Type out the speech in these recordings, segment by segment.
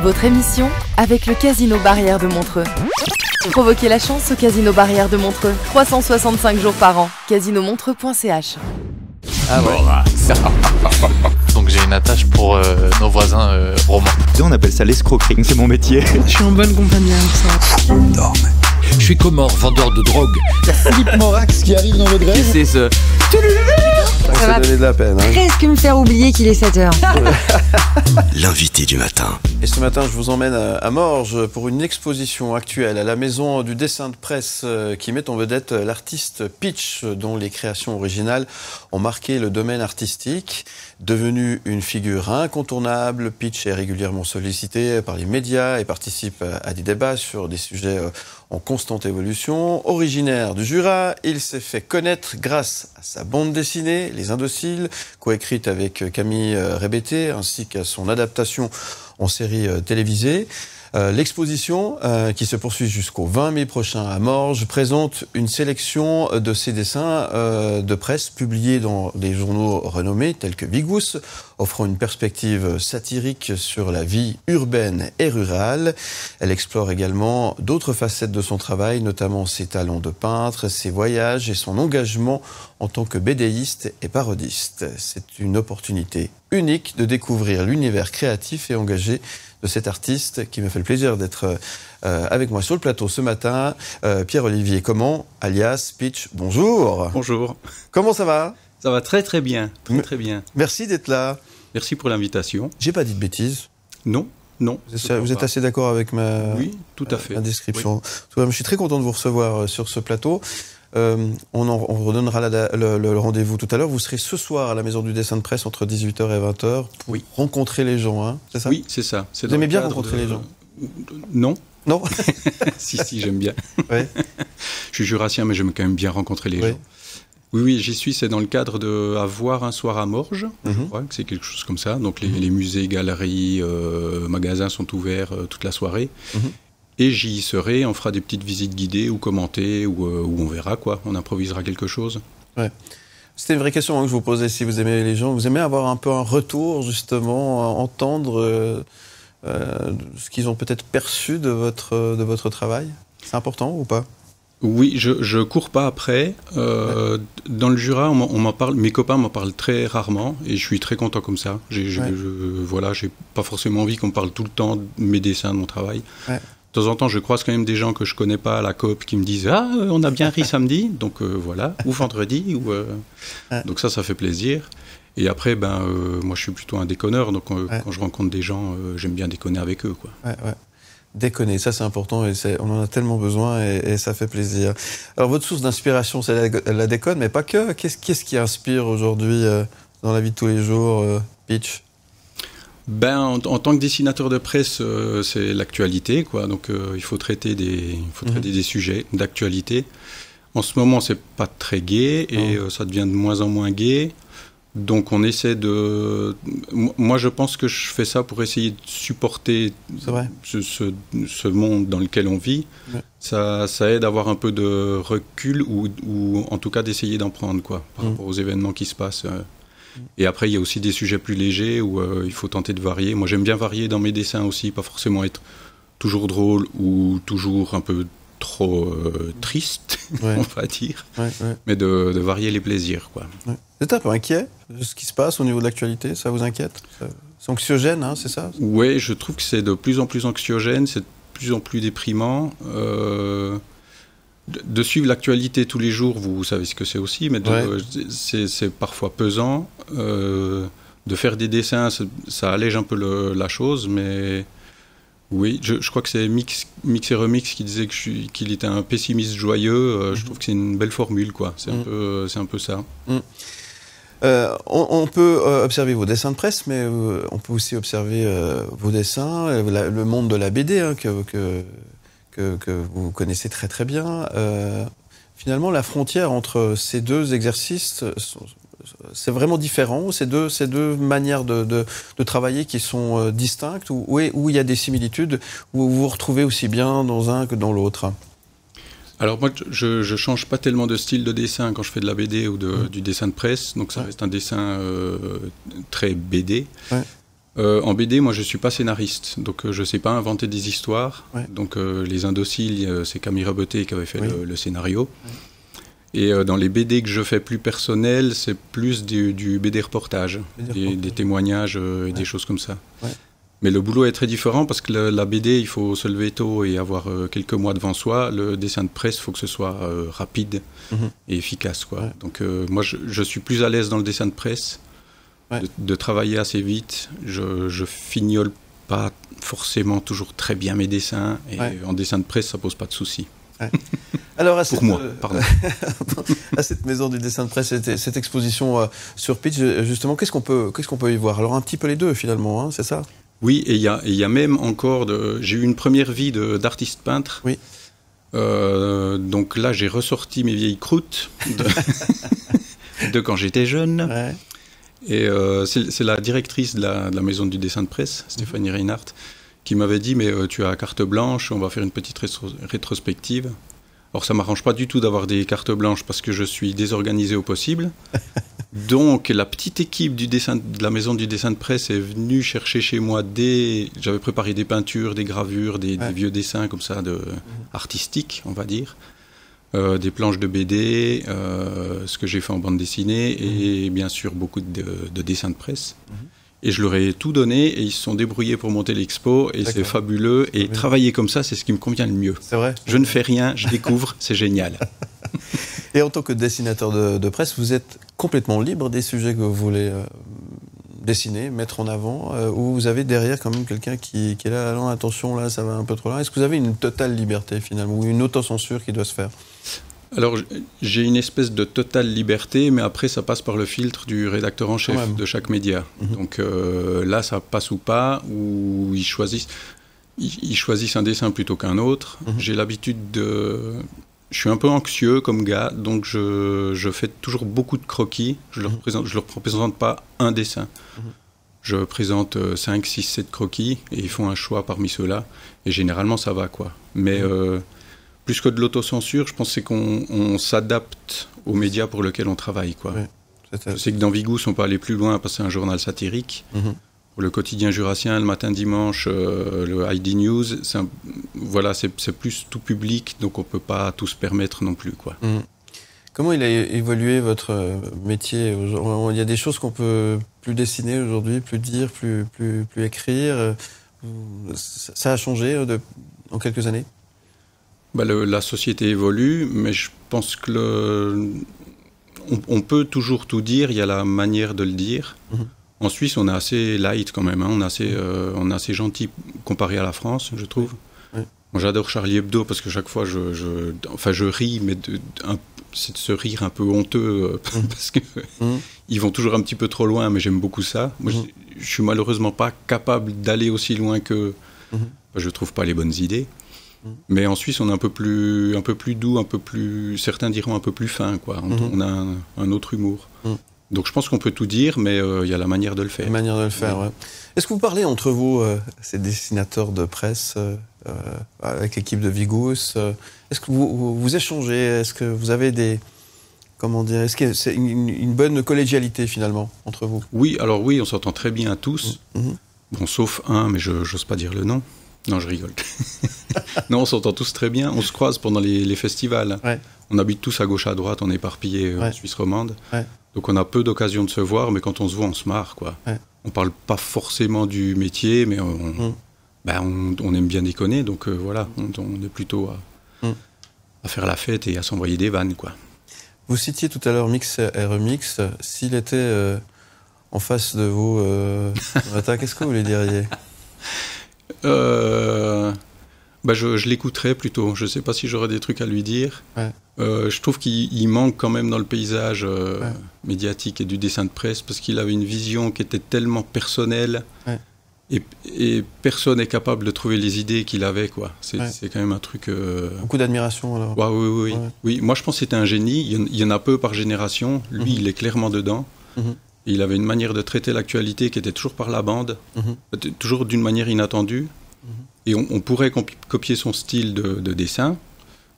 Votre émission avec le Casino Barrière de Montreux. Provoquez la chance au Casino Barrière de Montreux. 365 jours par an. casinomontreux.ch. Ah ouais. Donc j'ai une attache pour nos voisins romains. On appelle ça l'escroquerie, c'est mon métier. Je suis en bonne compagnie avec ça. Non, mais... Je suis Comore, vendeur de drogue. Il y a Philippe Morax qui arrive dans votre grève. C'est ce... Ça va donner de la peine. Presque me faire oublier qu'il est 7h. L'invité du matin. Et ce matin, je vous emmène à Morges pour une exposition actuelle à la Maison du Dessin de Presse qui met en vedette l'artiste Pitch, dont les créations originales ont marqué le domaine artistique. Devenu une figure incontournable, Pitch est régulièrement sollicité par les médias et participe à des débats sur des sujets en constante évolution. Originaire du Jura, il s'est fait connaître grâce à sa bande dessinée, Les Indociles, coécrite avec Camille Rébété, ainsi qu'à son adaptation en série télévisée. L'exposition, qui se poursuit jusqu'au 20 mai prochain à Morges, présente une sélection de ses dessins de presse publiés dans des journaux renommés tels que Vigous, offrant une perspective satirique sur la vie urbaine et rurale. Elle explore également d'autres facettes de son travail, notamment ses talents de peintre, ses voyages et son engagement en tant que bédéiste et parodiste. C'est une opportunité unique de découvrir l'univers créatif et engagé de cet artiste qui me fait le plaisir d'être avec moi sur le plateau ce matin. Pierre-Olivier Comment, alias Pitch, bonjour. Bonjour. Comment ça va? Ça va très très bien, très bien. Merci d'être là. Merci pour l'invitation. J'ai pas dit de bêtises. Non, non. Vous êtes assez d'accord avec ma, oui, tout à fait. Ma description. Oui. Je suis très content de vous recevoir sur ce plateau. On redonnera le rendez-vous tout à l'heure. Vous serez ce soir à la Maison du Dessin de Presse entre 18h et 20h pour rencontrer les gens, hein, c'est ça? Oui, c'est ça. Vous aimez bien rencontrer les gens? Non. Non. Si, j'aime bien. Ouais. Je suis jurassien, mais j'aime quand même bien rencontrer les gens. Oui, j'y suis, c'est dans le cadre de Avoir un soir à Morges, je crois que c'est quelque chose comme ça. Donc les musées, galeries, magasins sont ouverts toute la soirée. Et j'y serai, on fera des petites visites guidées ou commentées, ou on verra quoi, on improvisera quelque chose. Ouais. C'était une vraie question que je vous posais, si vous aimez les gens. Vous aimez avoir un peu un retour, justement, entendre ce qu'ils ont peut-être perçu de votre travail? C'est important ou pas? Oui, je cours pas après. Dans le Jura, on m'en parle, mes copains m'en parlent très rarement et je suis très content comme ça. Voilà, j'ai pas forcément envie qu'on parle tout le temps de mes dessins, de mon travail. Ouais. De temps en temps, je croise quand même des gens que je connais pas à la coop qui me disent « Ah, on a bien ri samedi », donc voilà, ou vendredi, ou donc ça fait plaisir. Et après, moi je suis plutôt un déconneur, donc quand je rencontre des gens, j'aime bien déconner avec eux, quoi. Déconner, ça c'est important et on en a tellement besoin et ça fait plaisir. Alors votre source d'inspiration, c'est la déconne, mais pas que. Qu'est-ce qui inspire aujourd'hui dans la vie de tous les jours, Pitch? En tant que dessinateur de presse, c'est l'actualité, quoi. Donc il faut traiter des sujets d'actualité. En ce moment, c'est pas très gai et ça devient de moins en moins gai. Donc on essaie de... Moi je pense que je fais ça pour essayer de supporter ce monde dans lequel on vit. Ouais. Ça aide à avoir un peu de recul ou en tout cas d'essayer d'en prendre quoi, par rapport aux événements qui se passent. Et après il y a aussi des sujets plus légers où il faut tenter de varier. Moi j'aime bien varier dans mes dessins aussi, pas forcément être toujours drôle ou toujours un peu trop triste, on va dire, mais de varier les plaisirs, quoi. Ouais. Vous êtes un peu inquiet de ce qui se passe au niveau de l'actualité? Ça vous inquiète? C'est anxiogène, hein, c'est ça? Oui, je trouve que c'est de plus en plus anxiogène, c'est de plus en plus déprimant. De suivre l'actualité tous les jours, vous savez ce que c'est aussi, mais c'est parfois pesant. De faire des dessins, ça allège un peu la chose, mais... Oui, je crois que c'est Mix et Remix qui disait qu'il était un pessimiste joyeux. Je trouve que c'est une belle formule, quoi. C'est un peu ça. On peut observer vos dessins de presse, mais on peut aussi observer vos dessins, le monde de la BD hein, que vous connaissez très très bien. Finalement, la frontière entre ces deux exercices, c'est vraiment différent, ces deux manières de travailler qui sont distinctes, où il y a des similitudes, où vous vous retrouvez aussi bien dans un que dans l'autre? Alors moi, je change pas tellement de style de dessin quand je fais de la BD ou du dessin de presse, donc ça reste un dessin très BD. En BD, moi, je ne suis pas scénariste, donc je ne sais pas inventer des histoires. Ouais. Donc Les Indociles, c'est Camille Raboté qui avait fait le scénario. Ouais. Et dans les BD que je fais plus personnels, c'est plus du BD reportage, des témoignages et des choses comme ça. Ouais. Mais le boulot est très différent parce que la BD, il faut se lever tôt et avoir quelques mois devant soi. Le dessin de presse, il faut que ce soit rapide et efficace, quoi. Ouais. Donc moi, je suis plus à l'aise dans le dessin de presse, de travailler assez vite. Je fignole pas forcément toujours très bien mes dessins. Et en dessin de presse, ça pose pas de soucis. Ouais. Alors à Pour moi, pardon. à cette maison du dessin de presse, cette exposition sur Pitch, justement, qu'est-ce qu'on peut y voir? Alors un petit peu les deux finalement, hein, c'est ça? Oui, et il y a même encore... J'ai eu une première vie d'artiste peintre. Oui. Donc là, j'ai ressorti mes vieilles croûtes de quand j'étais jeune. Ouais. Et c'est la directrice de la maison du dessin de presse, Stéphanie Reinhardt, qui m'avait dit « Mais tu as carte blanche, on va faire une petite rétrospective. » Or, ça ne m'arrange pas du tout d'avoir des cartes blanches parce que je suis désorganisé au possible. Donc, la petite équipe de la maison du dessin de presse est venue chercher chez moi j'avais préparé des peintures, des gravures, des vieux dessins comme ça, artistiques, on va dire. Des planches de BD, ce que j'ai fait en bande dessinée et bien sûr beaucoup de dessins de presse. Et je leur ai tout donné et ils se sont débrouillés pour monter l'expo et c'est fabuleux. Et travailler comme ça, c'est ce qui me convient le mieux. C'est vrai. Je ne fais rien, je découvre, c'est génial. Et en tant que dessinateur de presse, vous êtes complètement libre des sujets que vous voulez dessiner, mettre en avant, ou vous avez derrière quand même quelqu'un qui est là, non, attention, là, ça va un peu trop loin. Est-ce que vous avez une totale liberté finalement, ou une autocensure qui doit se faire? Alors, j'ai une espèce de totale liberté, mais après, ça passe par le filtre du rédacteur en chef de chaque média. Donc là, ça passe ou pas, ou ils choisissent un dessin plutôt qu'un autre. J'ai l'habitude je suis un peu anxieux comme gars, donc je fais toujours beaucoup de croquis. Je ne leur présente pas un dessin. Je présente 5, 6, 7 croquis, et ils font un choix parmi ceux-là. Et généralement, ça va, quoi. Mais... plus que de l'autocensure, je pense que c'est qu'on s'adapte aux médias pour lesquels on travaille, quoi. Je sais que dans Vigous, on peut aller plus loin parce que c'est un journal satirique. Pour le quotidien jurassien, le matin dimanche, le ID News, c'est plus tout public, donc on ne peut pas tout se permettre non plus, quoi. Comment il a évolué votre métier? Il y a des choses qu'on peut plus dessiner aujourd'hui, plus dire, plus écrire. Ça a changé en quelques années? La société évolue, mais je pense que on peut toujours tout dire, il y a la manière de le dire. En Suisse, on est assez light quand même, hein. On est assez gentil comparé à la France, je trouve. Moi, j'adore Charlie Hebdo parce que chaque fois, je ris, mais c'est de ce rire un peu honteux, parce que ils vont toujours un petit peu trop loin, mais j'aime beaucoup ça. Moi, je suis malheureusement pas capable d'aller aussi loin que... Je trouve pas les bonnes idées. Mais en Suisse, on est un peu plus doux, certains diront un peu plus fin, quoi. On a un autre humour. Donc je pense qu'on peut tout dire, mais il y a la manière de le faire. La manière de le faire, ouais. Est-ce que vous parlez entre vous, ces dessinateurs de presse, avec l'équipe de Vigous, est-ce que vous échangez? Est-ce que vous avez est-ce que c'est une bonne collégialité finalement entre vous? Oui, on s'entend très bien tous. Bon, sauf un, mais je n'ose pas dire le nom. Non, je rigole. Non, on s'entend tous très bien. On se croise pendant les festivals. On habite tous à gauche, à droite, on est éparpillés en Suisse romande. Donc on a peu d'occasions de se voir, mais quand on se voit, on se marre, quoi. On parle pas forcément du métier, mais on aime bien déconner. Donc voilà, on est plutôt à faire la fête et à s'envoyer des vannes, quoi. Vous citiez tout à l'heure Mix et Remix. S'il était en face de vous, qu'est-ce que vous lui diriez? Je l'écouterais plutôt. Je ne sais pas si j'aurais des trucs à lui dire. Je trouve qu'il manque quand même dans le paysage médiatique et du dessin de presse parce qu'il avait une vision qui était tellement personnelle et personne n'est capable de trouver les idées qu'il avait, quoi. C'est quand même un truc... Beaucoup d'admiration alors. Oui, moi je pense que c'était un génie. Il y en a peu par génération. Lui, il est clairement dedans. Il avait une manière de traiter l'actualité qui était toujours par la bande, toujours d'une manière inattendue. Et on pourrait copier son style de dessin.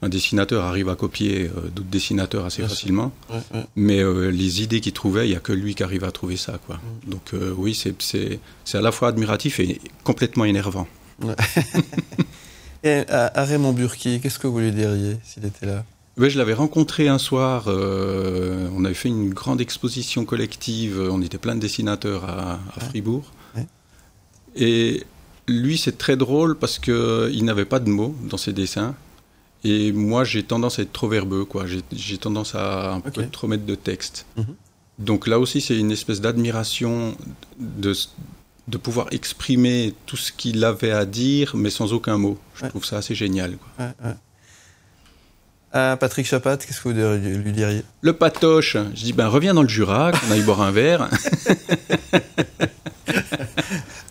un dessinateur arrive à copier d'autres dessinateurs assez facilement. Ouais. Mais les idées qu'il trouvait, il n'y a que lui qui arrive à trouver ça, quoi. Donc oui, c'est à la fois admiratif et complètement énervant. Ouais. Et à Raymond Burki, qu'est-ce que vous lui diriez s'il était là? Ouais, je l'avais rencontré un soir, on avait fait une grande exposition collective, on était plein de dessinateurs à Fribourg. Ouais. Et lui, c'est très drôle parce qu'il n'avait pas de mots dans ses dessins. Et moi, j'ai tendance à être trop verbeux, quoi. J'ai tendance à un peu trop mettre de texte. Donc là aussi, c'est une espèce d'admiration de pouvoir exprimer tout ce qu'il avait à dire, mais sans aucun mot. Je trouve ça assez génial, quoi. Patrick Chapat, qu'est-ce que vous lui diriez? Le patoche, je dis, reviens dans le Jura, qu'on aille boire un verre.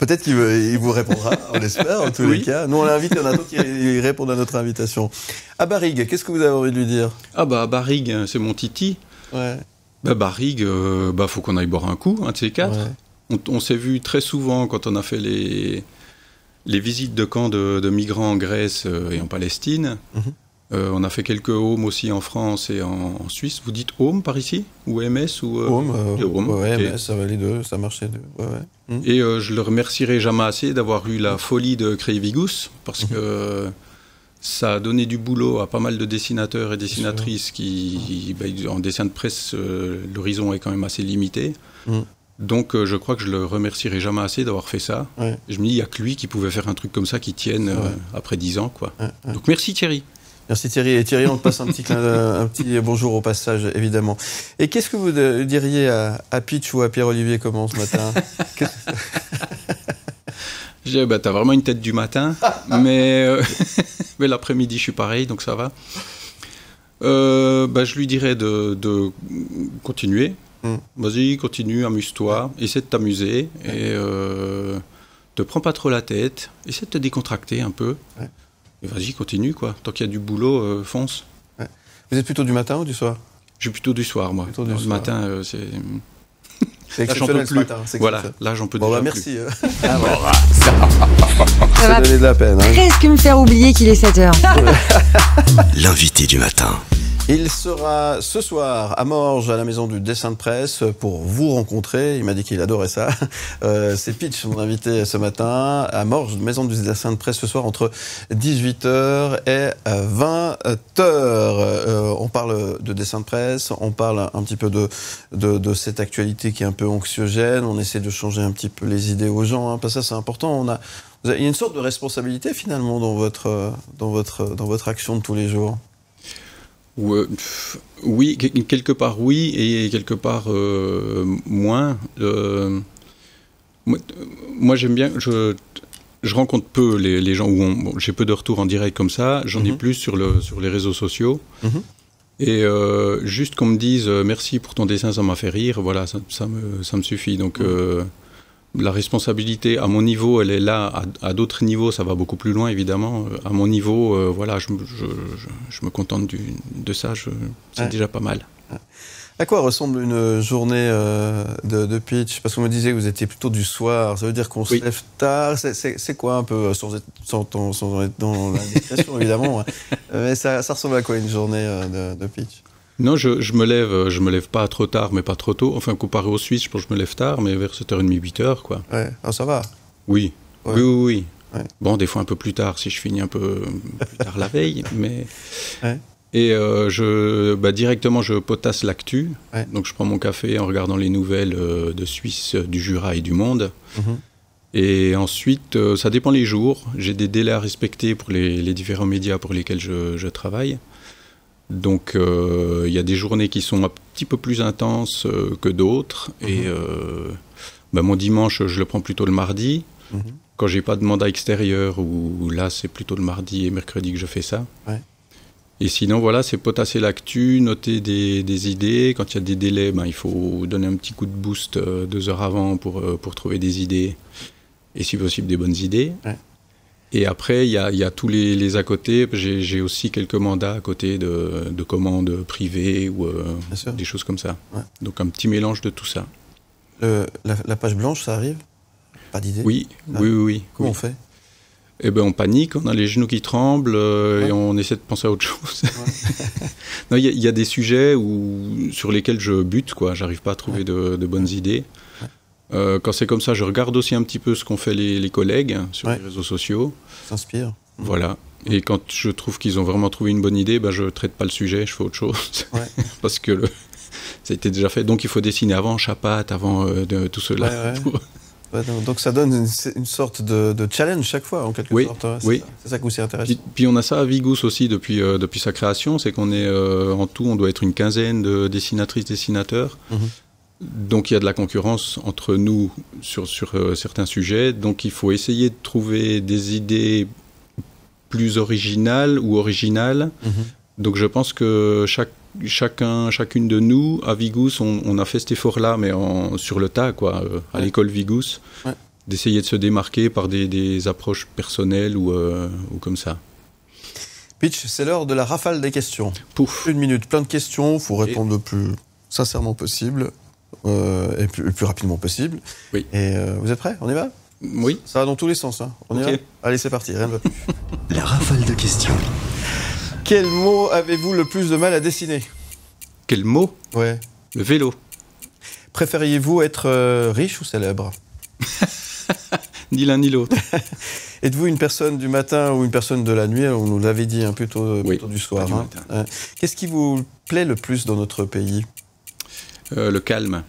Peut-être qu'il vous répondra, on l'espère, en tous les cas. Nous, on l'invite, il y en a d'autres qui répondent à notre invitation. À Barrigue, qu'est-ce que vous avez envie de lui dire? Barrigue, c'est mon titi. Ouais. Barrigue, faut qu'on aille boire un coup, un de ces quatre. Ouais. On s'est vu très souvent quand on a fait les visites de camps de migrants en Grèce et en Palestine. On a fait quelques homes aussi en France et en Suisse. Vous dites home par ici? Ou MS ou home, MS, ça va les deux, ça marche les deux. Et je le remercierai jamais assez d'avoir eu la folie de créer Vigus, parce que ça a donné du boulot à pas mal de dessinateurs et dessinatrices qui, en dessin de presse, l'horizon est quand même assez limité. Donc je crois que je le remercierai jamais assez d'avoir fait ça. Je me dis, il n'y a que lui qui pouvait faire un truc comme ça qui tienne après 10 ans, quoi. Donc merci Thierry. Merci Thierry. Et Thierry, on te passe un petit bonjour au passage, évidemment. Et qu'est-ce que vous diriez à Pitch ou à Pierre-Olivier Comment ce matin? Je dis, t'as vraiment une tête du matin, mais l'après-midi, je suis pareil, donc ça va. Je lui dirais de continuer. Vas-y, continue, amuse-toi, essaie de t'amuser et te prends pas trop la tête, essaie de te décontracter un peu. Et vas-y, continue, quoi. Tant qu'il y a du boulot, fonce. Vous êtes plutôt du matin ou du soir? Je suis plutôt du soir, moi. Le matin, c'est... C'est exceptionnel ce matin. Voilà, là, j'en peux déjà plus. Merci. Ça va donner de la peine. Presque me faire oublier qu'il est 7h. L'invité du matin. Il sera ce soir à Morges, à la maison du dessin de presse, pour vous rencontrer. Il m'a dit qu'il adorait ça. C'est Pitch, mon invité ce matin, à Morges, maison du dessin de presse, ce soir, entre 18h et 20h. On parle de dessin de presse, on parle un petit peu de cette actualité qui est un peu anxiogène. On essaie de changer un petit peu les idées aux gens. Parce que ça, c'est important. Il y a une sorte de responsabilité, finalement, dans votre action de tous les jours. Oui, quelque part oui, et quelque part moins. Moi j'aime bien, je rencontre peu les gens où j'ai peu de retours en direct comme ça, j'en ai plus sur les réseaux sociaux. Et juste qu'on me dise merci pour ton dessin, ça m'a fait rire, voilà, ça me suffit. Donc la responsabilité, à mon niveau, elle est là. À d'autres niveaux, ça va beaucoup plus loin, évidemment. À mon niveau, voilà, je me contente de ça. C'est déjà pas mal. À quoi ressemble une journée de Pitch? Parce qu'on me disait que vous étiez plutôt du soir. Ça veut dire qu'on se lève tard. C'est quoi un peu, sans être dans l'indiscrétion, évidemment. Mais ça ressemble à quoi une journée de Pitch? Non, je me lève pas trop tard, mais pas trop tôt. Enfin, comparé aux Suisses, je pense que je me lève tard, mais vers 7h30, 8h, quoi. Ouais, ça va. Oui. Ouais. Oui. Ouais. Bon, des fois un peu plus tard, si je finis un peu plus tard la veille, mais... Ouais. Et directement, je potasse l'actu. Ouais. Donc, je prends mon café en regardant les nouvelles de Suisse, du Jura et du monde. Et ensuite, ça dépend les jours. J'ai des délais à respecter pour les différents médias pour lesquels je travaille. Donc, il y a des journées qui sont un petit peu plus intenses que d'autres. Et mon dimanche, je le prends plutôt le mardi. Quand j'ai pas de mandat extérieur, ou là, c'est plutôt le mardi et mercredi que je fais ça. Ouais. Et sinon, voilà, c'est potasser l'actu, noter des idées. Quand il y a des délais, il faut donner un petit coup de boost 2 heures avant pour trouver des idées. Et si possible, des bonnes idées. Ouais. Et après, il y a tous les à côté. J'ai aussi quelques mandats à côté de commandes privées ou des choses comme ça. Ouais. Donc un petit mélange de tout ça. La page blanche, ça arrive? Pas d'idée? Oui. Comment on fait? Eh ben, on panique, on a les genoux qui tremblent et on essaie de penser à autre chose. Il y a des sujets sur lesquels je bute, quoi. J'arrive pas à trouver de bonnes idées. Quand c'est comme ça, je regarde aussi un petit peu ce qu'ont fait les collègues sur les réseaux sociaux. S'inspire. Voilà. Et quand je trouve qu'ils ont vraiment trouvé une bonne idée, je traite pas le sujet, je fais autre chose. Parce que ça a été déjà fait. Donc il faut dessiner avant Chapat, avant de tout cela. Donc ça donne une sorte de challenge chaque fois, en quelque sorte. C'est ça que vous intéresse. Puis on a ça à Vigous aussi depuis sa création, c'est qu'on est en tout, on doit être une quinzaine de dessinatrices, dessinateurs. Donc il y a de la concurrence entre nous sur certains sujets. Donc il faut essayer de trouver des idées plus originales ou originales. Donc je pense que chacune de nous, à Vigous, on a fait cet effort-là, mais sur le tas, quoi, à l'école Vigous, d'essayer de se démarquer par des approches personnelles ou comme ça. Pitch, c'est l'heure de la rafale des questions. Pouf. 1 minute, plein de questions, il faut répondre le plus sincèrement possible et le plus rapidement possible. Oui. Et vous êtes prêts? On y va? Oui. Ça va dans tous les sens, hein. On y va? Allez, c'est parti, rien ne va plus. La rafale de questions. Quel mot avez-vous le plus de mal à dessiner? Quel mot? Ouais. Le vélo. Préfériez-vous être riche ou célèbre? Ni l'un ni l'autre. Êtes-vous une personne du matin ou une personne de la nuit? On nous l'avait dit, plutôt du soir. Du matin. Qu'est-ce qui vous plaît le plus dans notre pays? Le calme.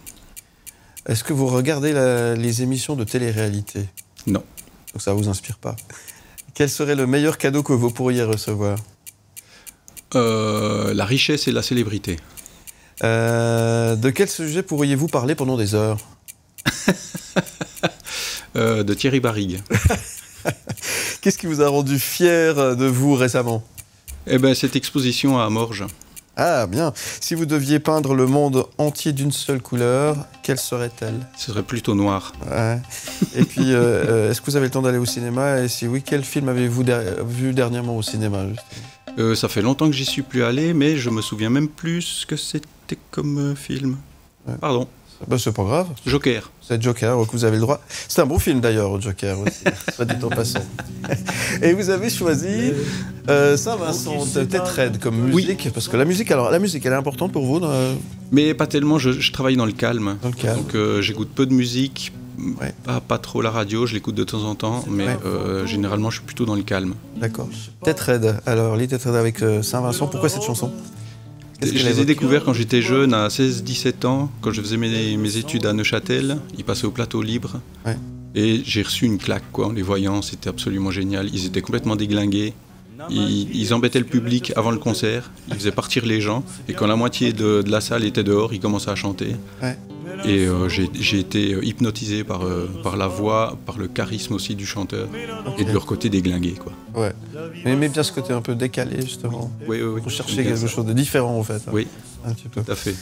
Est-ce que vous regardez les émissions de télé-réalité? Non. Donc ça ne vous inspire pas. Quel serait le meilleur cadeau que vous pourriez recevoir? La richesse et la célébrité. De quel sujet pourriez-vous parler pendant des heures? De Thierry Barrigue. Qu'est-ce qui vous a rendu fier de vous récemment? Eh bien, cette exposition à Morges. Ah, bien. Si vous deviez peindre le monde entier d'une seule couleur, quelle serait-elle? Ce serait plutôt noir. Ouais. Et puis, est-ce que vous avez le temps d'aller au cinéma? Et si oui, quel film avez-vous vu dernièrement au cinéma? Ça fait longtemps que j'y suis plus allé, mais je me souviens même plus ce que c'était comme film. Pardon. C'est pas grave. Joker. C'est Joker, donc vous avez le droit. C'est un bon film d'ailleurs, Joker aussi, soit dit en passant. Et vous avez choisi Saint-Vincent de Tetraides comme musique, parce que la musique, elle est importante pour vous Mais pas tellement, je travaille dans le calme. Dans le calme. Donc j'écoute peu de musique, pas trop la radio, je l'écoute de temps en temps, mais généralement je suis plutôt dans le calme. D'accord. Tetraides, alors les Tetraides avec Saint-Vincent, pourquoi cette chanson? Je les ai découverts quand j'étais jeune, à 16-17 ans, quand je faisais mes études à Neuchâtel. Ils passaient au plateau libre. Et j'ai reçu une claque, quoi, en les voyant. C'était absolument génial. Ils étaient complètement déglingués. Ils embêtaient le public avant le concert. Ils faisaient partir les gens. Et quand la moitié de la salle était dehors, ils commençaient à chanter. Et j'ai été hypnotisé par la voix, par le charisme aussi du chanteur. Et de leur côté déglingué, quoi. Ouais. Mais aimez bien ce côté un peu décalé, justement. Oui. Pour chercher quelque chose de différent, en fait. Oui, un petit peu. Tout à fait.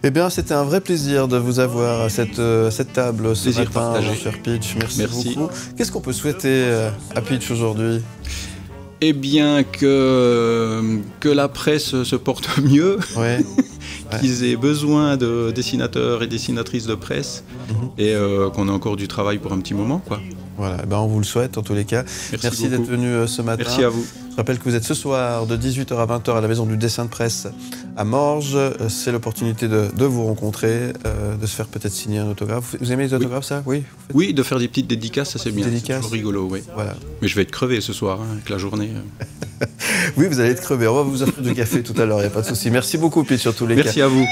Eh bien, c'était un vrai plaisir de vous avoir à cette table ce plaisir matin, partagé. mon cher Pitch. Merci beaucoup. Qu'est-ce qu'on peut souhaiter à Pitch aujourd'hui? Eh bien, que la presse se porte mieux. Ouais. Qu'ils aient besoin de dessinateurs et dessinatrices de presse et qu'on ait encore du travail pour un petit moment, quoi. Voilà, on vous le souhaite en tous les cas. Merci d'être venu ce matin. Merci à vous. Je rappelle que vous êtes ce soir de 18h à 20h à la Maison du Dessin de Presse à Morges. C'est l'opportunité de vous rencontrer, de se faire peut-être signer un autographe. Vous aimez les autographes, ça? Oui. Oui, de faire des petites dédicaces, ça c'est bien. Dédicaces. C'est toujours rigolo, oui. Voilà. Mais je vais être crevé ce soir, avec la journée. Oui, vous allez être crevé. On va vous offrir du café tout à l'heure, il n'y a pas de souci. Merci beaucoup, Pitch, sur tous les cas. Merci à vous.